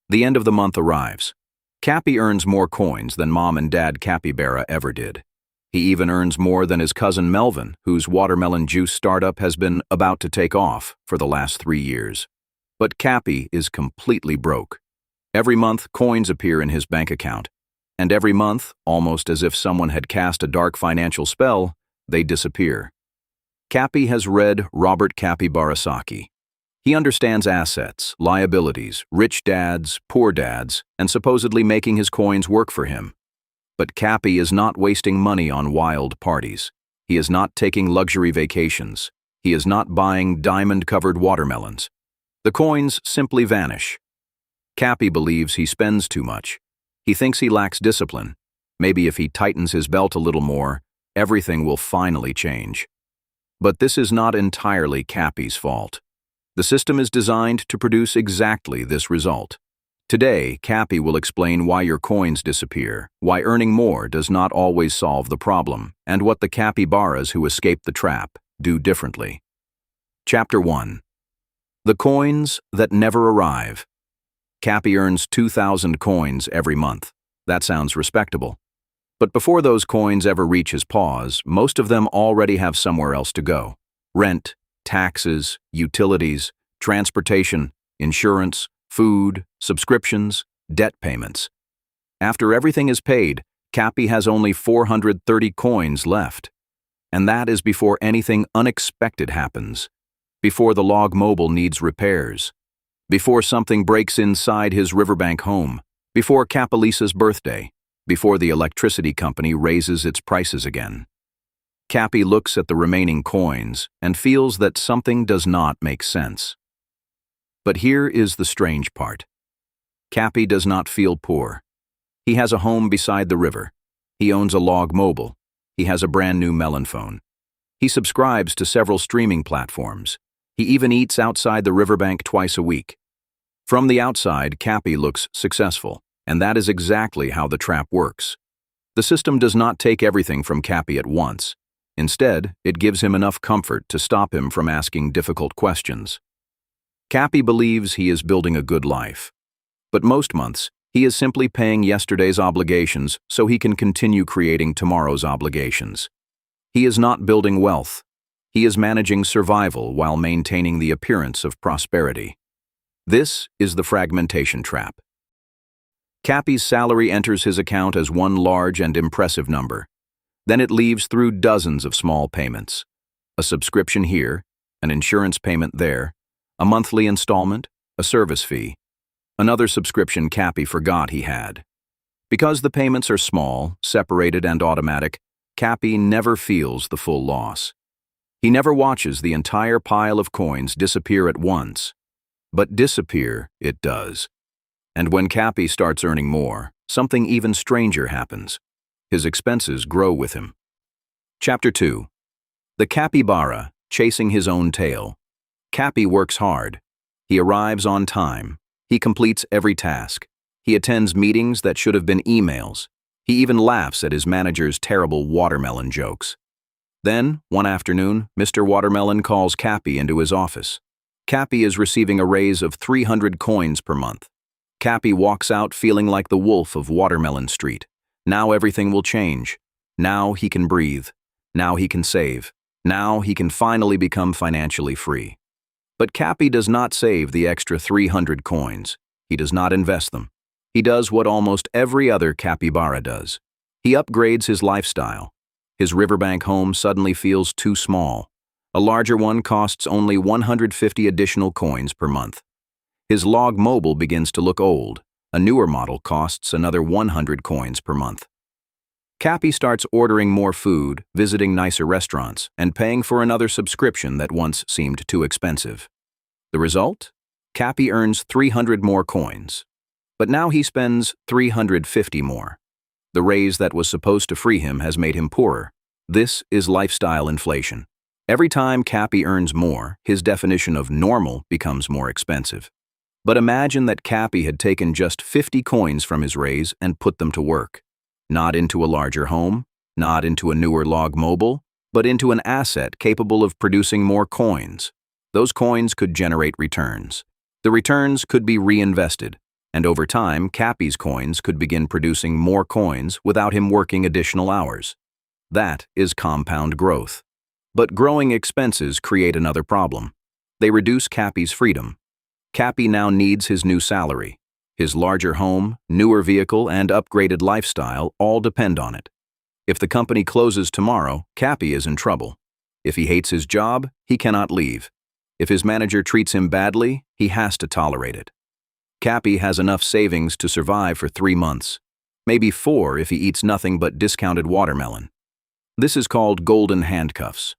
The end of the month arrives. Capy earns more coins than Mom and Dad Capybara ever did. He even earns more than his cousin Melvin, whose watermelon juice startup has been about to take off for the last 3 years. But Capy is completely broke. Every month, coins appear in his bank account. And every month, almost as if someone had cast a dark financial spell, they disappear. Capy has read Robert Capybarasaki. He understands assets, liabilities, rich dads, poor dads, and supposedly making his coins work for him. But Capy is not wasting money on wild parties. He is not taking luxury vacations. He is not buying diamond-covered watermelons. The coins simply vanish. Capy believes he spends too much. He thinks he lacks discipline. Maybe if he tightens his belt a little more, everything will finally change. But this is not entirely Capy's fault. The system is designed to produce exactly this result. Today, Capy will explain why your coins disappear, why earning more does not always solve the problem, and what the capybaras who escape the trap do differently. Chapter 1. The Coins That Never Arrive. Capy earns 2,000 coins every month. That sounds respectable. But before those coins ever reach his paws, most of them already have somewhere else to go. Rent, taxes, utilities, transportation, insurance, food, subscriptions, debt payments. After everything is paid, Capy has only 430 coins left. And that is before anything unexpected happens. Before the log mobile needs repairs. Before something breaks inside his riverbank home. Before Capylisa's birthday. Before the electricity company raises its prices again. Capy looks at the remaining coins and feels that something does not make sense. But here is the strange part. Capy does not feel poor. He has a home beside the river. He owns a log mobile. He has a brand new melon phone. He subscribes to several streaming platforms. He even eats outside the riverbank twice a week. From the outside, Capy looks successful, and that is exactly how the trap works. The system does not take everything from Capy at once. Instead, it gives him enough comfort to stop him from asking difficult questions. Capy believes he is building a good life. But most months, he is simply paying yesterday's obligations so he can continue creating tomorrow's obligations. He is not building wealth. He is managing survival while maintaining the appearance of prosperity. This is the fragmentation trap. Capy's salary enters his account as one large and impressive number. Then it leaves through dozens of small payments. A subscription here, an insurance payment there, a monthly installment, a service fee, another subscription Capy forgot he had. Because the payments are small, separated, and automatic, Capy never feels the full loss. He never watches the entire pile of coins disappear at once. But disappear it does. And when Capy starts earning more, something even stranger happens. His expenses grow with him. Chapter 2. The capybara, chasing his own tail. Capy works hard. He arrives on time. He completes every task. He attends meetings that should have been emails. He even laughs at his manager's terrible watermelon jokes. Then, one afternoon, Mr. Watermelon calls Capy into his office. Capy is receiving a raise of 300 coins per month. Capy walks out feeling like the wolf of Watermelon Street. Now everything will change. Now he can breathe. Now he can save. Now he can finally become financially free. But Capy does not save the extra 300 coins. He does not invest them. He does what almost every other capybara does. He upgrades his lifestyle. His riverbank home suddenly feels too small. A larger one costs only 150 additional coins per month. His log mobile begins to look old. A newer model costs another 100 coins per month. Capy starts ordering more food, visiting nicer restaurants, and paying for another subscription that once seemed too expensive. The result? Capy earns 300 more coins. But now he spends 350 more. The raise that was supposed to free him has made him poorer. This is lifestyle inflation. Every time Capy earns more, his definition of normal becomes more expensive. But imagine that Capy had taken just 50 coins from his raise and put them to work. Not into a larger home, not into a newer log mobile, but into an asset capable of producing more coins. Those coins could generate returns. The returns could be reinvested. And over time, Capy's coins could begin producing more coins without him working additional hours. That is compound growth. But growing expenses create another problem. They reduce Capy's freedom. Capy now needs his new salary. His larger home, newer vehicle, and upgraded lifestyle all depend on it. If the company closes tomorrow, Capy is in trouble. If he hates his job, he cannot leave. If his manager treats him badly, he has to tolerate it. Capy has enough savings to survive for 3 months, maybe 4 if he eats nothing but discounted watermelon. This is called golden handcuffs.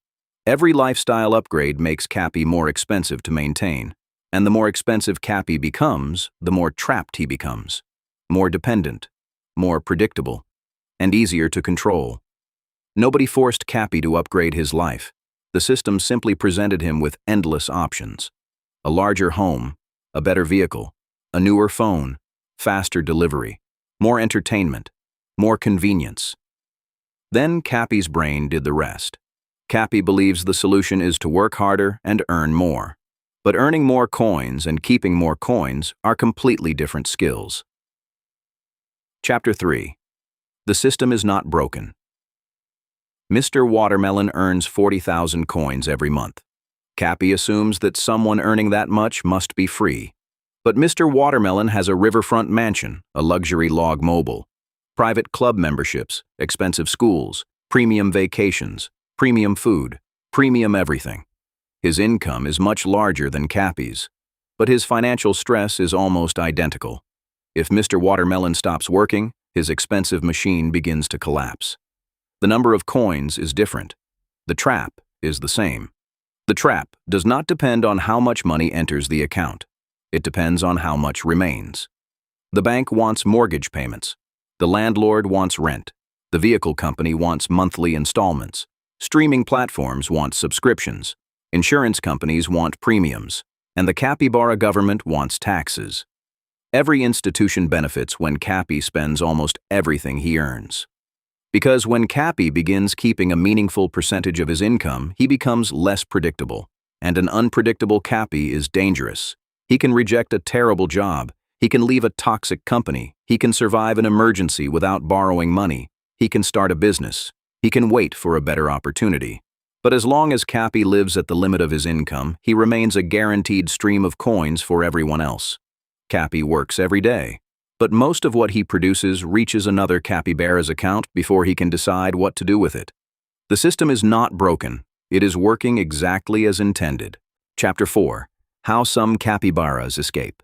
Every lifestyle upgrade makes Capy more expensive to maintain, and the more expensive Capy becomes, the more trapped he becomes, more dependent, more predictable, and easier to control. Nobody forced Capy to upgrade his life. The system simply presented him with endless options. A larger home, a better vehicle, a newer phone, faster delivery, more entertainment, more convenience. Then Capy's brain did the rest. Capy believes the solution is to work harder and earn more. But earning more coins and keeping more coins are completely different skills. Chapter 3. The system is not broken. Mr. Watermelon earns 40,000 coins every month. Capy assumes that someone earning that much must be free. But Mr. Watermelon has a riverfront mansion, a luxury log mobile, private club memberships, expensive schools, premium vacations, premium food, premium everything. His income is much larger than Capy's, but his financial stress is almost identical. If Mr. Watermelon stops working, his expensive machine begins to collapse. The number of coins is different. The trap is the same. The trap does not depend on how much money enters the account. It depends on how much remains. The bank wants mortgage payments. The landlord wants rent. The vehicle company wants monthly installments. Streaming platforms want subscriptions. Insurance companies want premiums. And the capybara government wants taxes. Every institution benefits when Capy spends almost everything he earns. Because when Capy begins keeping a meaningful percentage of his income, he becomes less predictable. And an unpredictable Capy is dangerous. He can reject a terrible job. He can leave a toxic company. He can survive an emergency without borrowing money. He can start a business. He can wait for a better opportunity. But as long as Capy lives at the limit of his income, he remains a guaranteed stream of coins for everyone else. Capy works every day, but most of what he produces reaches another capybara's account before he can decide what to do with it. The system is not broken. It is working exactly as intended. Chapter 4. How some capybaras escape.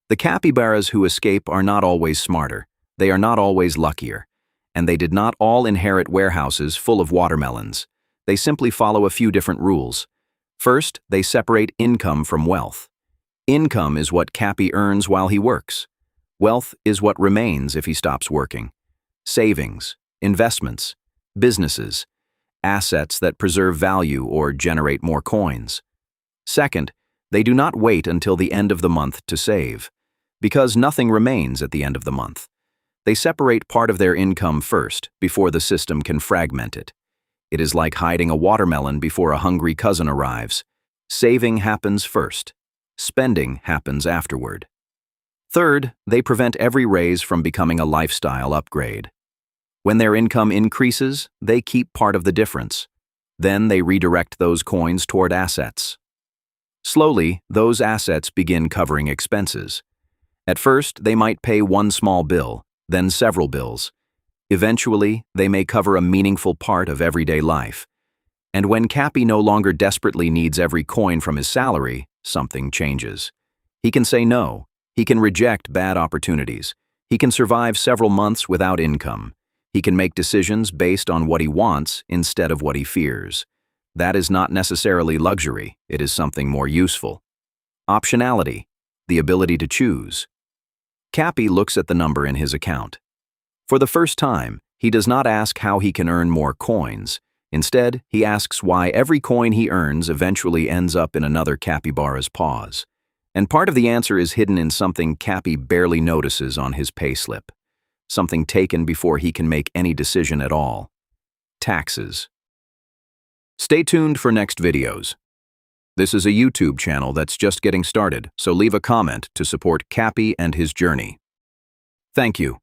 The capybaras who escape are not always smarter. They are not always luckier. And they did not all inherit warehouses full of watermelons. They simply follow a few different rules. First, they separate income from wealth. Income is what Capy earns while he works. Wealth is what remains if he stops working. Savings, investments, businesses, assets that preserve value or generate more coins. Second, they do not wait until the end of the month to save, because nothing remains at the end of the month. They separate part of their income first before the system can fragment it. It is like hiding a watermelon before a hungry cousin arrives. Saving happens first. Spending happens afterward. Third, they prevent every raise from becoming a lifestyle upgrade. When their income increases, they keep part of the difference. Then they redirect those coins toward assets. Slowly, those assets begin covering expenses. At first, they might pay one small bill, then several bills. Eventually, they may cover a meaningful part of everyday life. And when Capy no longer desperately needs every coin from his salary, something changes. He can say no. He can reject bad opportunities. He can survive several months without income. He can make decisions based on what he wants instead of what he fears. That is not necessarily luxury. It is something more useful. Optionality, the ability to choose. Capy looks at the number in his account. For the first time, he does not ask how he can earn more coins. Instead, he asks why every coin he earns eventually ends up in another capybara's paws. And part of the answer is hidden in something Capy barely notices on his payslip. Something taken before he can make any decision at all. Taxes. Stay tuned for next videos. This is a YouTube channel that's just getting started, so leave a comment to support Capy and his journey. Thank you.